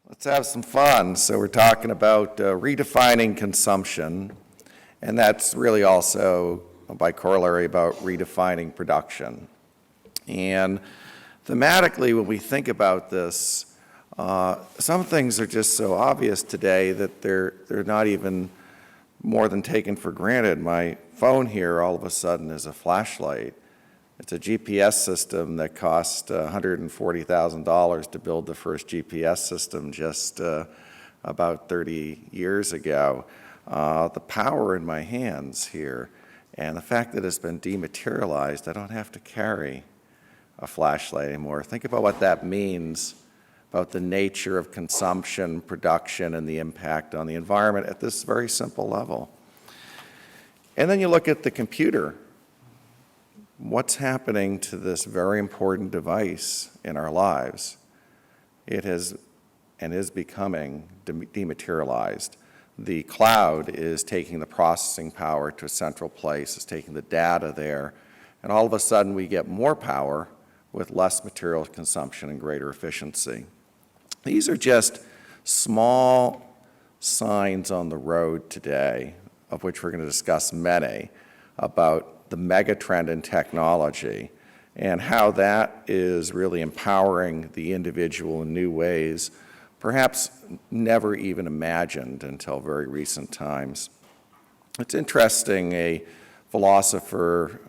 Let's have some fun. So we're talking about redefining consumption, and that's really also by corollary about redefining production. And thematically, when we think about this, some things are just so obvious today that they're not even more than taken for granted. My phone here all of a sudden is a flashlight. It's a GPS system that cost $140,000 to build the first GPS system just about 30 years ago. The power in my hands here and the fact that it's been dematerialized, I don't have to carry a flashlight anymore. Think about what that means about the nature of consumption, production, and the impact on the environment at this very simple level. And then you look at the computer. What's happening to this very important device in our lives? It has and is becoming dematerialized. The cloud is taking the processing power to a central place, is taking the data there, and all of a sudden we get more power with less material consumption and greater efficiency. These are just small signs on the road today, of which we're going to discuss many, about the megatrend in technology and how that is really empowering the individual in new ways, perhaps never even imagined until very recent times. It's interesting, a philosopher,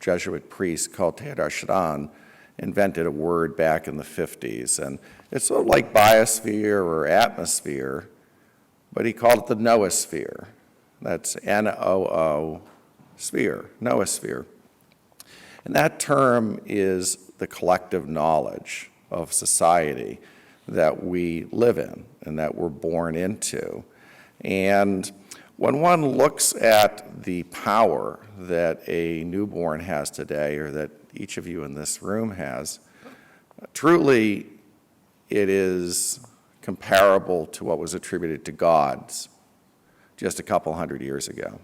Jesuit priest called Theodore Chardin invented a word back in the 50s, and it's sort of like biosphere or atmosphere, but he called it the noosphere. That's N-O-O sphere, noosphere. And that term is the collective knowledge of society that we live in and that we're born into. And when one looks at the power that a newborn has today, or that each of you in this room has, truly it is comparable to what was attributed to gods just a couple hundred years ago.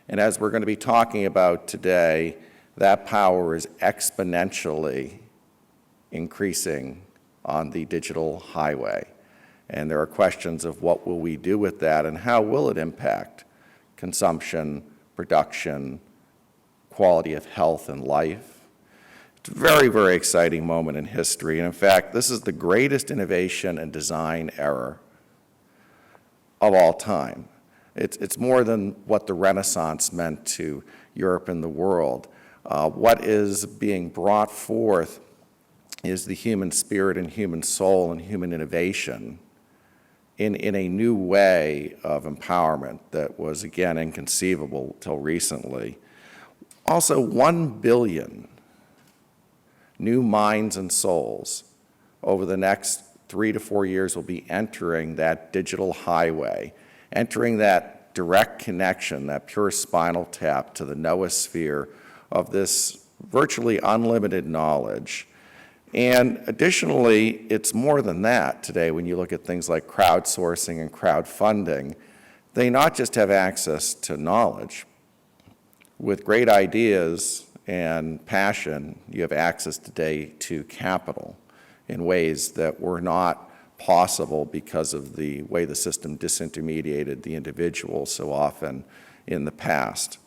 And as we're going to be talking about today, that power is exponentially increasing on the digital highway. And there are questions of what will we do with that and how will it impact consumption, production, quality of health and life. It's a very, very exciting moment in history. And in fact, this is the greatest innovation and design era of all time. It's more than what the Renaissance meant to Europe and the world. What is being brought forth is the human spirit and human soul and human innovation in a new way of empowerment that was, again, inconceivable till recently. Also, 1 billion new minds and souls over the next 3 to 4 years will be entering that digital highway, entering that direct connection, that pure spinal tap to the noosphere of this virtually unlimited knowledge. And additionally, it's more than that today when you look at things like crowdsourcing and crowdfunding. They not just have access to knowledge. With great ideas and passion, you have access today to capital in ways that were not possible because of the way the system disintermediated the individual so often in the past.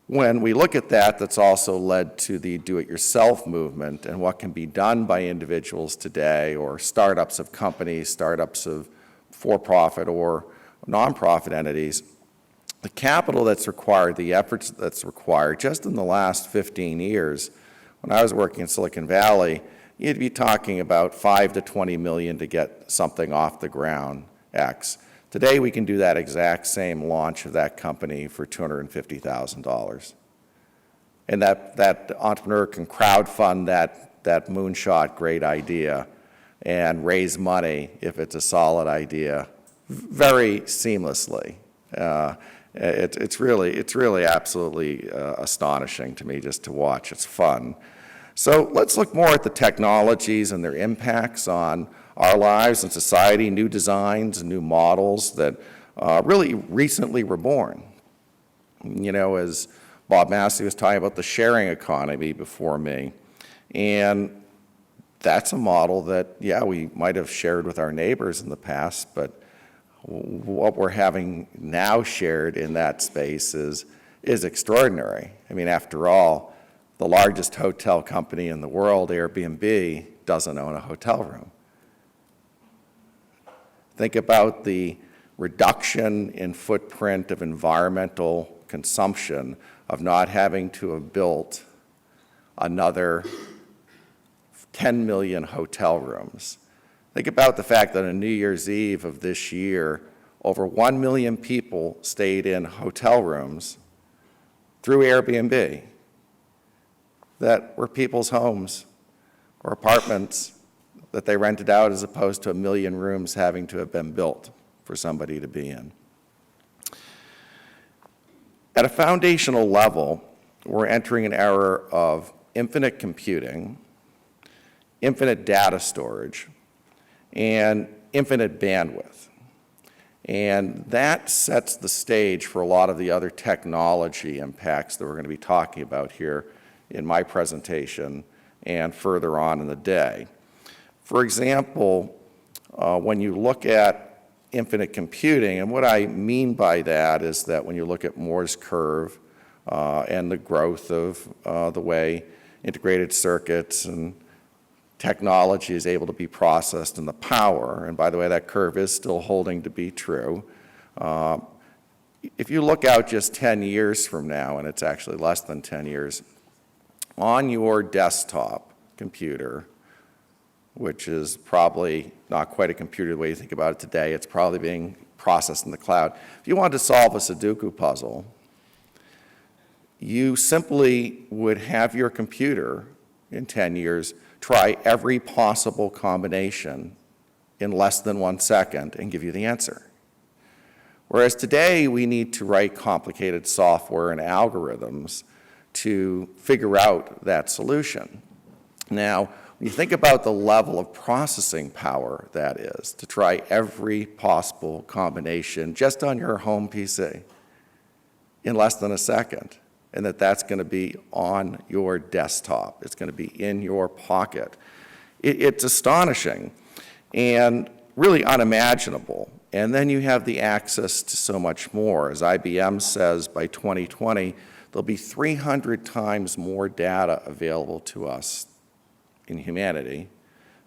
When we look at that, that's also led to the do-it-yourself movement and what can be done by individuals today, or startups of companies, startups of for-profit or nonprofit entities. The capital that's required, the efforts that's required, just in the last 15 years, when I was working in Silicon Valley, you'd be talking about 5 to 20 million to get something off the ground, X. Today, we can do that exact same launch of that company for $250,000. And that entrepreneur can crowdfund that moonshot great idea and raise money if it's a solid idea very seamlessly. It's really absolutely astonishing to me just to watch. It's fun. So let's look more at the technologies and their impacts on our lives and society, new designs and new models that really recently were born. You know, as Bob Massey was talking about the sharing economy before me, and that's a model that, yeah, we might have shared with our neighbors in the past, but what we're having now shared in that space is extraordinary. I mean, after all, the largest hotel company in the world, Airbnb, doesn't own a hotel room. Think about the reduction in footprint of environmental consumption of not having to have built another 10 million hotel rooms. Think about the fact that on New Year's Eve of this year, over 1 million people stayed in hotel rooms through Airbnb that were people's homes or apartments that they rented out, as opposed to 1 million rooms having to have been built for somebody to be in. At a foundational level, we're entering an era of infinite computing, infinite data storage, and infinite bandwidth. And that sets the stage for a lot of the other technology impacts that we're going to be talking about here in my presentation and further on in the day. For example, when you look at infinite computing, and what I mean by that is that when you look at Moore's curve and the growth of the way integrated circuits and technology is able to be processed in the power, and by the way, that curve is still holding to be true. If you look out just 10 years from now, and it's actually less than 10 years, on your desktop computer, which is probably not quite a computer the way you think about it today, it's probably being processed in the cloud. If you wanted to solve a Sudoku puzzle, you simply would have your computer in 10 years try every possible combination in less than 1 second and give you the answer. Whereas today, we need to write complicated software and algorithms to figure out that solution. Now, when you think about the level of processing power that is, to try every possible combination just on your home PC in less than a second, and that's going to be on your desktop. It's going to be in your pocket. It's astonishing and really unimaginable. And then you have the access to so much more. As IBM says, by 2020, there'll be 300 times more data available to us in humanity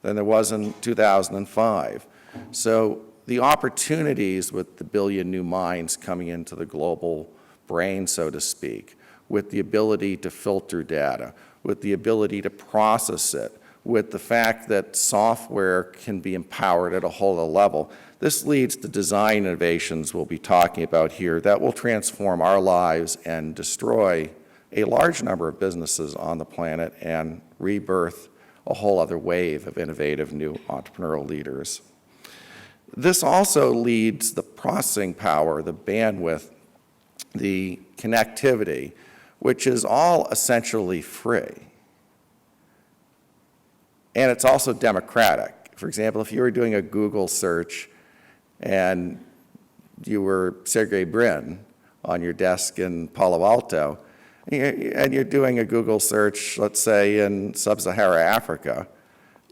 than there was in 2005. So the opportunities with the billion new minds coming into the global brain, so to speak, with the ability to filter data, with the ability to process it, with the fact that software can be empowered at a whole other level. This leads to design innovations we'll be talking about here that will transform our lives and destroy a large number of businesses on the planet and rebirth a whole other wave of innovative new entrepreneurial leaders. This also leads the processing power, the bandwidth, the connectivity, which is all essentially free. And it's also democratic. For example, if you were doing a Google search and you were Sergey Brin on your desk in Palo Alto, and you're doing a Google search, let's say, in sub-Saharan Africa,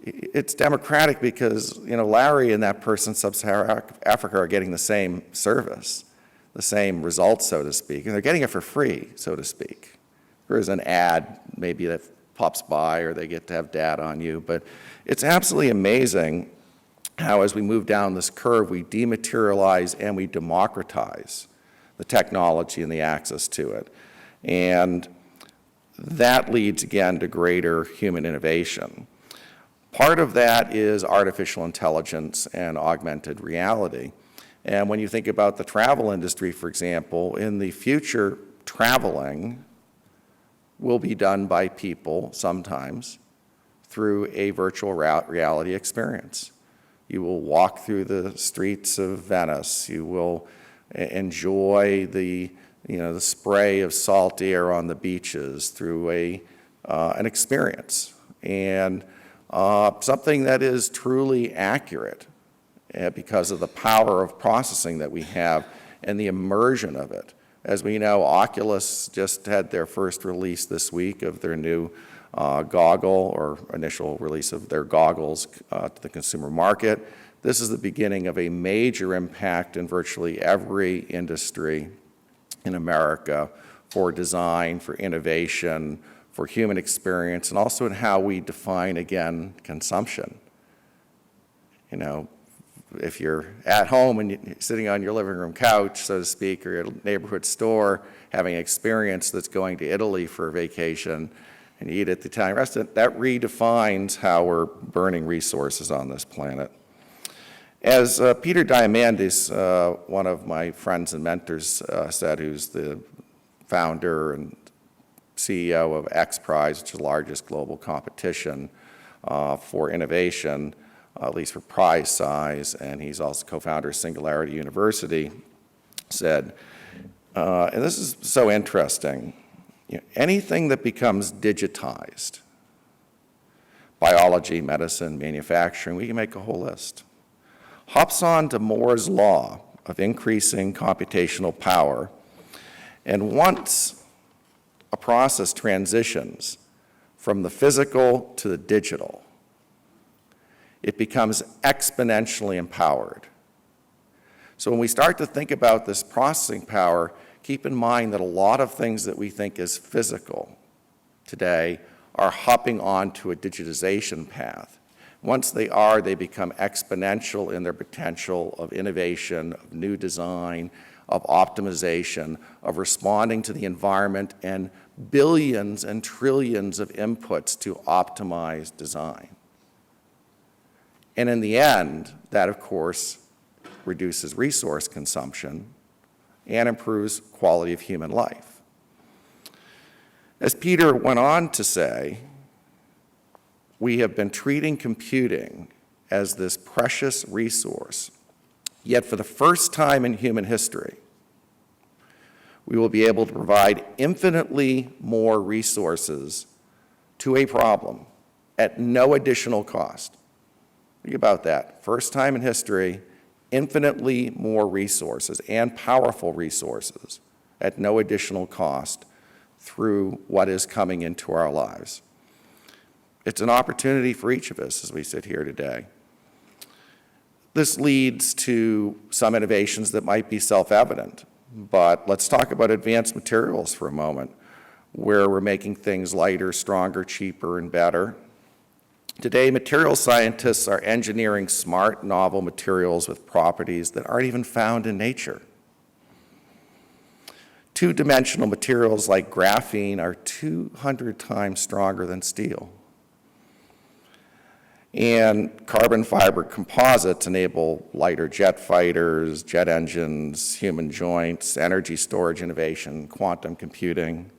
it's democratic because, Larry and that person in sub-Saharan Africa are getting the same service, the same results, so to speak, and they're getting it for free, so to speak. There's an ad maybe that pops by or they get to have data on you, but it's absolutely amazing how as we move down this curve, we dematerialize and we democratize the technology and the access to it. And that leads, again, to greater human innovation. Part of that is artificial intelligence and augmented reality. And when you think about the travel industry, for example, in the future, traveling will be done by people sometimes through a virtual reality experience. You will walk through the streets of Venice. You will enjoy the spray of salt air on the beaches through an experience, and something that is truly accurate because of the power of processing that we have and the immersion of it. As we know, Oculus just had their first release this week of their new goggle or initial release of their goggles to the consumer market. This is the beginning of a major impact in virtually every industry in America for design, for innovation, for human experience, and also in how we define, again, consumption. You know, if you're at home and you're sitting on your living room couch, so to speak, or at a neighborhood store, having an experience that's going to Italy for a vacation, and you eat at the Italian restaurant, that redefines how we're burning resources on this planet. As Peter Diamandis, one of my friends and mentors, said, who's the founder and CEO of X Prize, which is the largest global competition for innovation, at least for prize size, and he's also co-founder of Singularity University, said, and this is so interesting, you know, anything that becomes digitized, biology, medicine, manufacturing, we can make a whole list, hops on to Moore's law of increasing computational power, and once a process transitions from the physical to the digital, it becomes exponentially empowered. So when we start to think about this processing power, keep in mind that a lot of things that we think is physical today are hopping onto a digitization path. Once they are, they become exponential in their potential of innovation, of new design, of optimization, of responding to the environment, and billions and trillions of inputs to optimize design. And in the end, that, of course, reduces resource consumption and improves quality of human life. As Peter went on to say, we have been treating computing as this precious resource, yet for the first time in human history, we will be able to provide infinitely more resources to a problem at no additional cost. Think about that. First time in history, infinitely more resources and powerful resources at no additional cost through what is coming into our lives. It's an opportunity for each of us as we sit here today. This leads to some innovations that might be self-evident, but let's talk about advanced materials for a moment, where we're making things lighter, stronger, cheaper, and better. Today, material scientists are engineering smart, novel materials with properties that aren't even found in nature. Two-dimensional materials like graphene are 200 times stronger than steel. And carbon fiber composites enable lighter jet fighters, jet engines, human joints, energy storage innovation, quantum computing.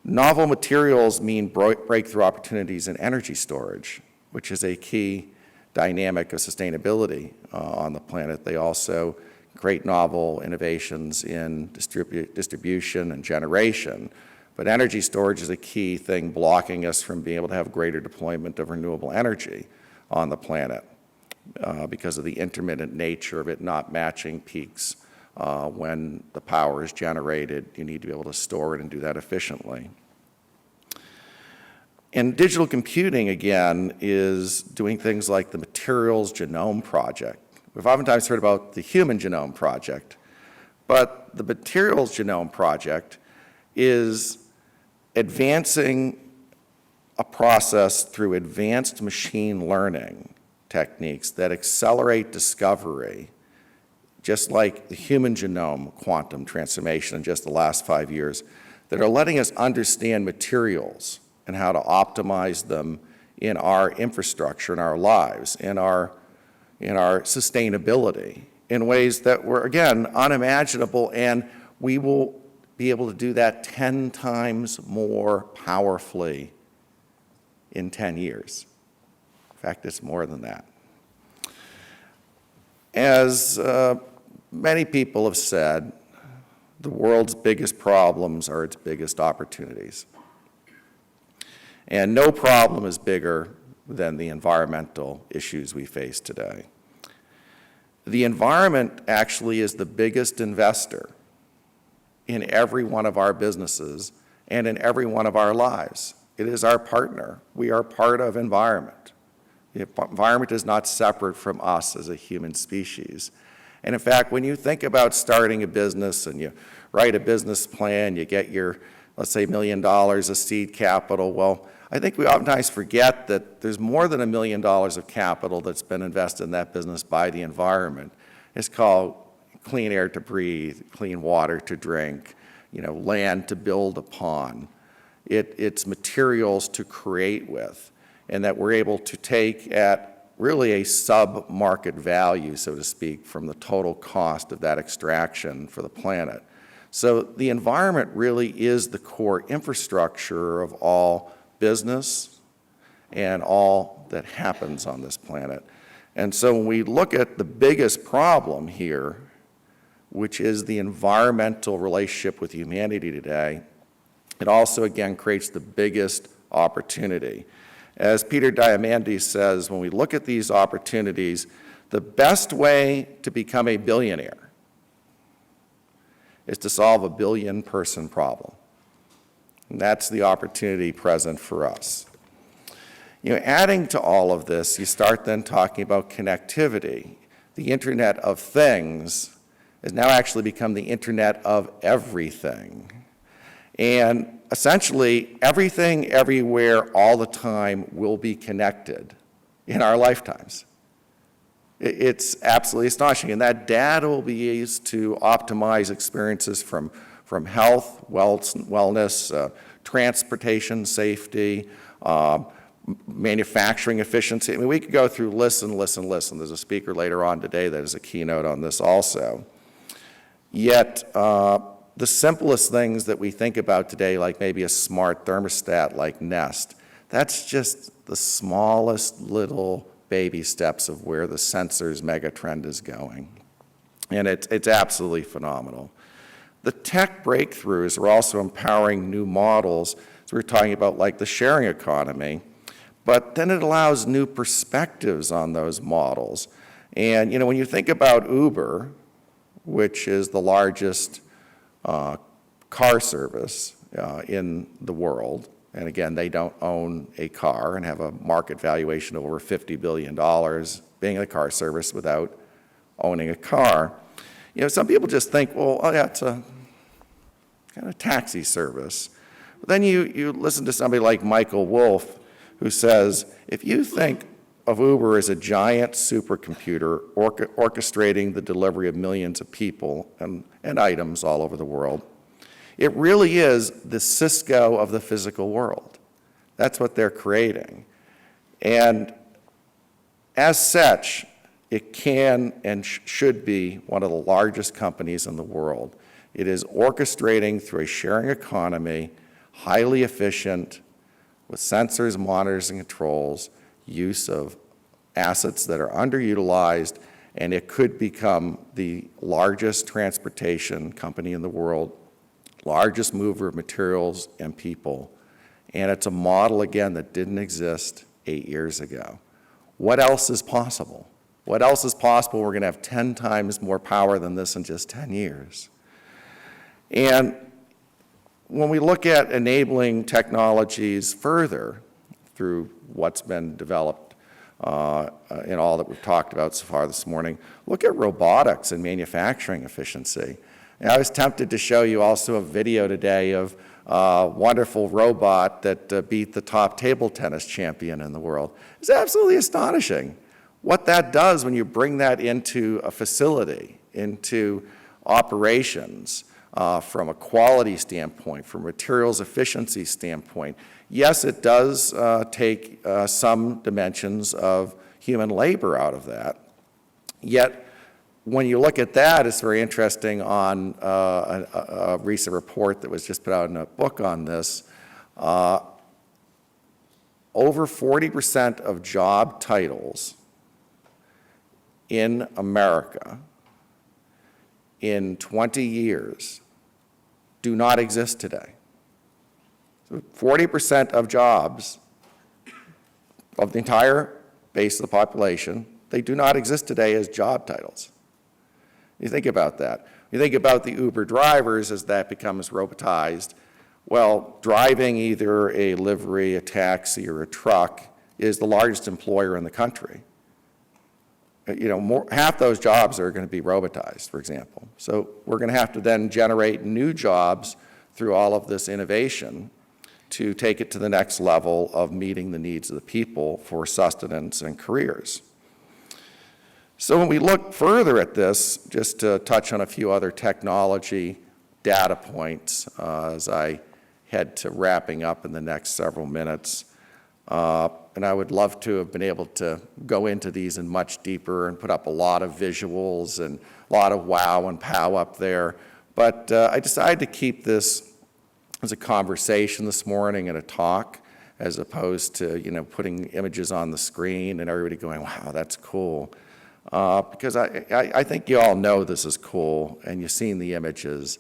Novel materials mean breakthrough opportunities in energy storage, which is a key dynamic of sustainability on the planet. They also create novel innovations in distribution and generation. But energy storage is a key thing blocking us from being able to have greater deployment of renewable energy on the planet because of the intermittent nature of it not matching peaks. When the power is generated, you need to be able to store it and do that efficiently. And digital computing, again, is doing things like the Materials Genome Project. We've oftentimes heard about the Human Genome Project, but the Materials Genome Project is advancing a process through advanced machine learning techniques that accelerate discovery, just like the human genome quantum transformation in just the last 5 years, that are letting us understand materials and how to optimize them in our infrastructure, in our lives, in our sustainability, in ways that were, again, unimaginable, and we will be able to do that 10 times more powerfully in 10 years. In fact, it's more than that. As many people have said, the world's biggest problems are its biggest opportunities. And no problem is bigger than the environmental issues we face today. The environment actually is the biggest investor in every one of our businesses and in every one of our lives. It is our partner. We are part of environment. The environment is not separate from us as a human species. And in fact, when you think about starting a business and you write a business plan, you get your, let's say, $1 million of seed capital, well, I think we oftentimes forget that there's more than $1 million of capital that's been invested in that business by the environment. It's called clean air to breathe, clean water to drink, land to build upon. It's materials to create with, and that we're able to take at really a sub-market value, so to speak, from the total cost of that extraction for the planet. So the environment really is the core infrastructure of all business and all that happens on this planet. And so when we look at the biggest problem here, which is the environmental relationship with humanity today, it also, again, creates the biggest opportunity. As Peter Diamandis says, when we look at these opportunities, the best way to become a billionaire is to solve a billion-person problem. And that's the opportunity present for us. Adding to all of this, you start then talking about connectivity. The Internet of Things has now actually become the Internet of everything. And essentially, everything, everywhere, all the time will be connected in our lifetimes. It's absolutely astonishing. And that data will be used to optimize experiences from health, wellness, transportation safety, manufacturing efficiency. I mean, we could go through list and list and list, and there's a speaker later on today that is a keynote on this also. Yet, the simplest things that we think about today, like maybe a smart thermostat like Nest, that's just the smallest little baby steps of where the sensors megatrend is going. And it's absolutely phenomenal. The tech breakthroughs are also empowering new models. So we're talking about like the sharing economy, but then it allows new perspectives on those models. And when you think about Uber, which is the largest car service in the world, and again, they don't own a car and have a market valuation of over $50 billion being a car service without owning a car. Some people just think, well, oh yeah, it's a kind of taxi service. But then you listen to somebody like Michael Wolff, who says, if you think of Uber as a giant supercomputer orchestrating the delivery of millions of people and items all over the world, it really is the Cisco of the physical world. That's what they're creating. And as such, it can and should be one of the largest companies in the world. It is orchestrating through a sharing economy, highly efficient, with sensors, monitors, and controls, use of assets that are underutilized, and it could become the largest transportation company in the world, largest mover of materials and people. And it's a model, again, that didn't exist 8 years ago. What else is possible? What else is possible? We're going to have 10 times more power than this in just 10 years. And when we look at enabling technologies further through what's been developed in all that we've talked about so far this morning, look at robotics and manufacturing efficiency. And I was tempted to show you also a video today of a wonderful robot that beat the top table tennis champion in the world. It's absolutely astonishing what that does when you bring that into a facility, into operations, from a quality standpoint, from a materials efficiency standpoint. Yes, it does take some dimensions of human labor out of that. Yet, when you look at that, it's very interesting on a recent report that was just put out in a book on this. Over 40% of job titles in America in 20 years do not exist today. So 40% of jobs of the entire base of the population, they do not exist today as job titles. You think about that. You think about the Uber drivers as that becomes robotized. Well, driving either a livery, a taxi, or a truck is the largest employer in the country. Half those jobs are going to be robotized, for example. So we're going to have to then generate new jobs through all of this innovation to take it to the next level of meeting the needs of the people for sustenance and careers. So when we look further at this, just to touch on a few other technology data points as I head to wrapping up in the next several minutes. And I would love to have been able to go into these in much deeper and put up a lot of visuals and a lot of wow and pow up there. But I decided to keep this as a conversation this morning and a talk, as opposed to putting images on the screen and everybody going, wow, that's cool. Because I think you all know this is cool and you've seen the images.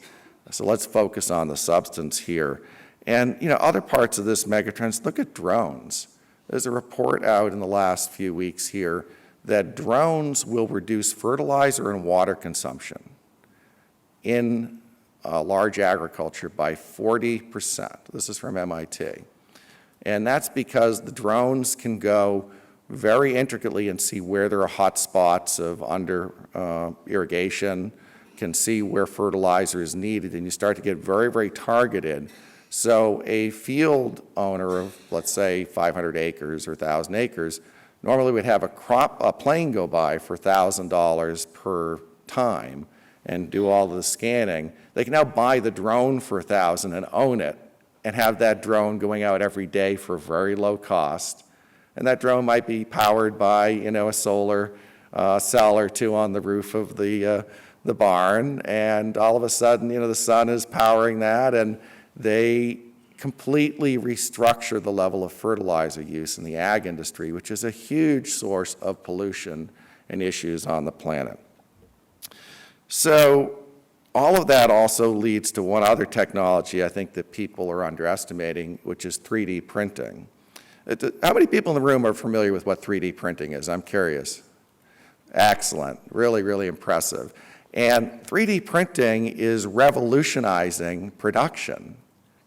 So let's focus on the substance here. And other parts of this megatrends, look at drones. There's a report out in the last few weeks here that drones will reduce fertilizer and water consumption in large agriculture by 40%. This is from MIT. And that's because the drones can go very intricately and see where there are hot spots of under irrigation, can see where fertilizer is needed, and you start to get very, very targeted. So a field owner of, let's say, 500 acres or 1,000 acres normally would have a plane go by for $1,000 per time and do all the scanning. They can now buy the drone for $1,000 and own it and have that drone going out every day for very low cost. And that drone might be powered by, a solar cell or two on the roof of the barn, and all of a sudden, the sun is powering that, and they completely restructure the level of fertilizer use in the ag industry, which is a huge source of pollution and issues on the planet. So all of that also leads to one other technology I think that people are underestimating, which is 3D printing. How many people in the room are familiar with what 3D printing is? I'm curious. Excellent. Really, really impressive. And 3D printing is revolutionizing production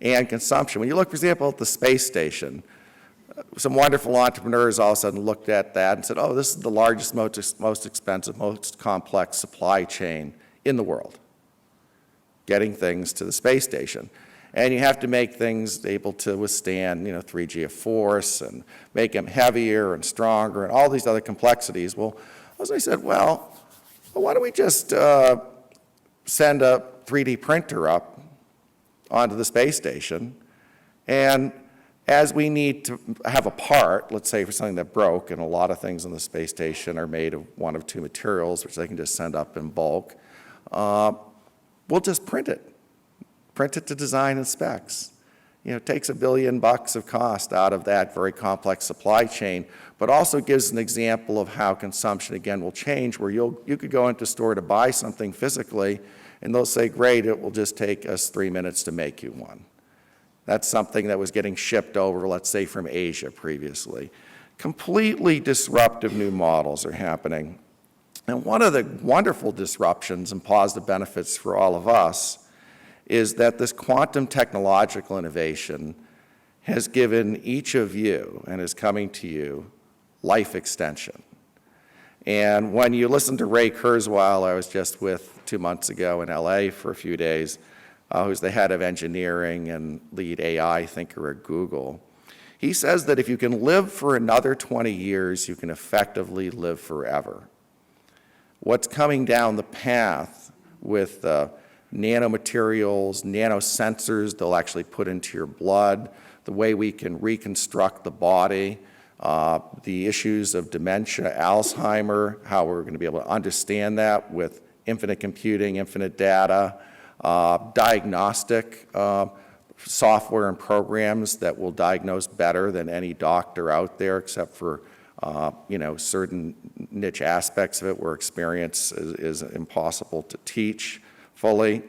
and consumption. When you look, for example, at the space station, some wonderful entrepreneurs all of a sudden looked at that and said, oh, this is the largest, most expensive, most complex supply chain in the world, getting things to the space station. And you have to make things able to withstand, 3G of force and make them heavier and stronger and all these other complexities. Well, as I said, well, why don't we just send a 3D printer up onto the space station, and as we need to have a part, let's say for something that broke, and a lot of things on the space station are made of one of two materials, which they can just send up in bulk, we'll just print it to design and specs. It takes $1 billion of cost out of that very complex supply chain, but also gives an example of how consumption, again, will change, where you could go into a store to buy something physically, and they'll say, great, it will just take us 3 minutes to make you one. That's something that was getting shipped over, let's say, from Asia previously. Completely disruptive new models are happening. And one of the wonderful disruptions and positive benefits for all of us is that this quantum technological innovation has given each of you, and is coming to you, life extension. And when you listen to Ray Kurzweil, I was just with 2 months ago in LA for a few days, who's the head of engineering and lead AI thinker at Google. He says that if you can live for another 20 years, you can effectively live forever. What's coming down the path with nanomaterials, nanosensors they'll actually put into your blood, the way we can reconstruct the body, the issues of dementia, Alzheimer, how we're going to be able to understand that with infinite computing, infinite data, diagnostic software and programs that will diagnose better than any doctor out there, except for certain niche aspects of it where experience is impossible to teach fully.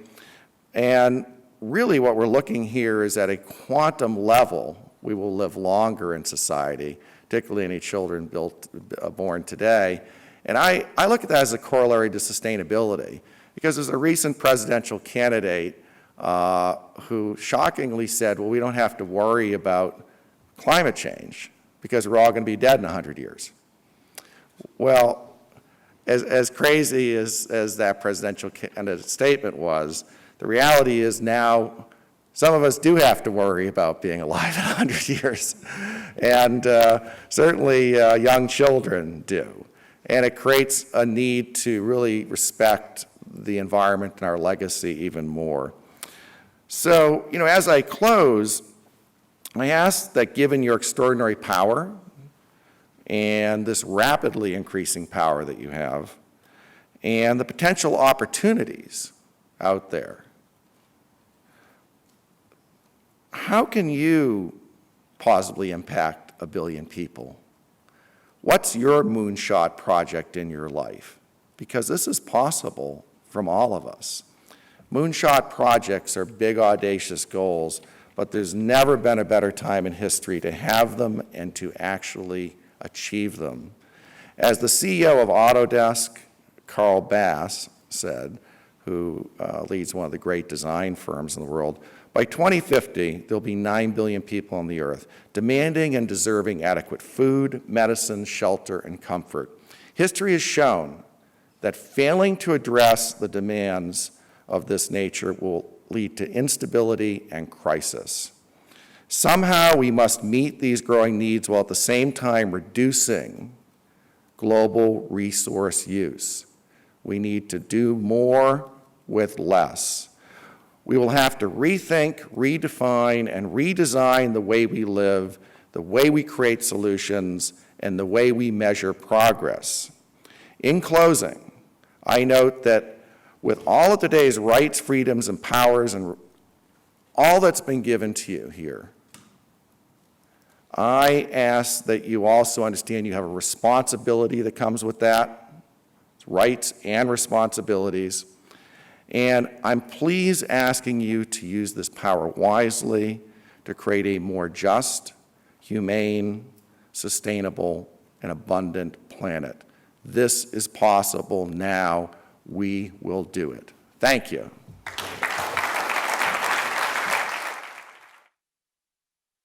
And really what we're looking here is at a quantum level, we will live longer in society, particularly any children born today. And I look at that as a corollary to sustainability, because there's a recent presidential candidate who shockingly said, well, we don't have to worry about climate change because we're all going to be dead in 100 years. Well, as crazy as that presidential candidate statement was, the reality is now some of us do have to worry about being alive in 100 years. And certainly young children do. And it creates a need to really respect the environment and our legacy even more. So, as I close, I ask that given your extraordinary power and this rapidly increasing power that you have, and the potential opportunities out there, how can you possibly impact 1 billion people? What's your moonshot project in your life? Because this is possible from all of us. Moonshot projects are big, audacious goals, but there's never been a better time in history to have them and to actually achieve them. As the CEO of Autodesk, Carl Bass, said, who leads one of the great design firms in the world, by 2050, there'll be 9 billion people on the earth, demanding and deserving adequate food, medicine, shelter, and comfort. History has shown that failing to address the demands of this nature will lead to instability and crisis. Somehow we must meet these growing needs while at the same time reducing global resource use. We need to do more with less. We will have to rethink, redefine, and redesign the way we live, the way we create solutions, and the way we measure progress. In closing, I note that with all of today's rights, freedoms, and powers, and all that's been given to you here, I ask that you also understand you have a responsibility that comes with that, rights and responsibilities. And I'm pleased asking you to use this power wisely to create a more just, humane, sustainable, and abundant planet. This is possible now. We will do it. Thank you.